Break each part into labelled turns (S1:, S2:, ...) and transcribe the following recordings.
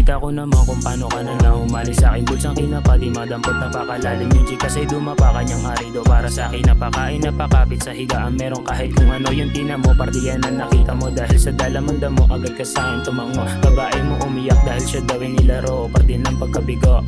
S1: Nakita ko naman kung paano ka na lang humali sa akin. Bulsang kinapa, di madampot, napakalalim yung G. Kasi dumapa kanyang harido para sa akin. Napakain, napakapit sa higaan. Meron kahit kung ano yung tina mo. Partiyan na nakita mo dahil sa dalamanda mo. Agad ka sa akin tumango. Babae mo umiyak dahil siya daw yung nilaro. Parte ng pagkabigo,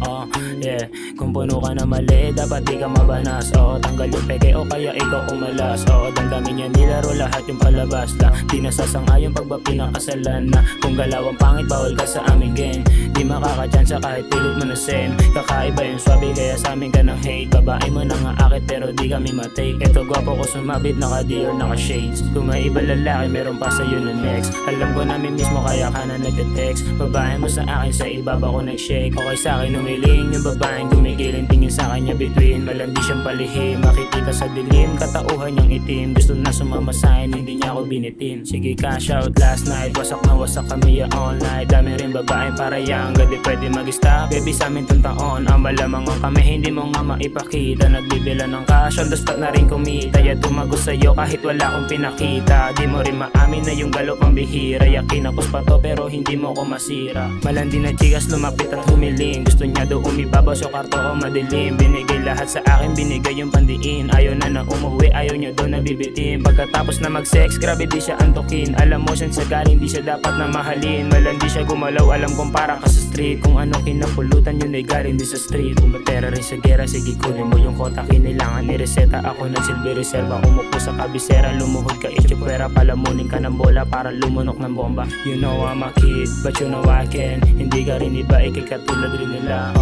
S1: yeah. Kung puno ka na mali, dapat di ka mabanas. Tanggal yung peke o kaya ikaw umalas. Damdamin niya nilaro lahat yung palabas lang. Di nasasang-ayon pag ba pinakasalan na. Kung galawang pangit, bawal ka sa aming game. Di makakachansa kahit pilit mo na same. Kakaiba yung swabe kaya sa amin ka ng hate. Babae mo na nga akit pero di kami matake. Eto gwapo ko sumabit, naka-Dior, naka-shades. Kung may iba lalaki, meron pa sa'yo na next. Alam ko namin mismo kaya ka na nagte-text. Babae mo sa akin, sa ibaba ko nag-shake. Okay sa akin umiling, yung babaeng gumigiling. Tingin sa kanya between, malandi siyang palihim. Makikita sa dilim, katauhan niyang itim. Gusto na sumama sa'kin, hindi niya ako binitin. Sige cash out last night, wasak na wasak kami ya all night. Dami rin babaeng para yang, gadi pwede mag-stop. Baby sa amin tong taon, ang malamang ang kami, hindi mo nga maipakita. Nagbibila ng cash, on the spot na rin kumita. Ya tumago sa'yo kahit wala akong pinakita. Di mo rin maamin na yung galo pang bihira. Yakin ako pa to pero hindi mo ko masira. Malandi na chikas lumapit at humiling. Gusto niya daw umibabaw so karto ko madilim. Binigay lahat sa akin, binigay yung pandiin. Ayaw na umuwi, ayaw niya daw nabibitin. Pagkatapos na mag-sex, grabe di siya antukin. Alam mo siyang sa galing, di siya dapat na mahalin. Malandi siya gumalaw, alam kong para ka sa street. Kung ano kinapulutan yun ay galing di sa street. Kung matera rin sa gera, sige kunin mo yung kota. Kinilangan ni reseta, ako nagsilbi reserva. Umupo sa kabisera, lumuhod ka itchupwera. Palamunin ka ng bola para lumunok ng bomba. You know I'm a kid, but you know I can. Hindi ka rin iba, ikikatulad rin nila.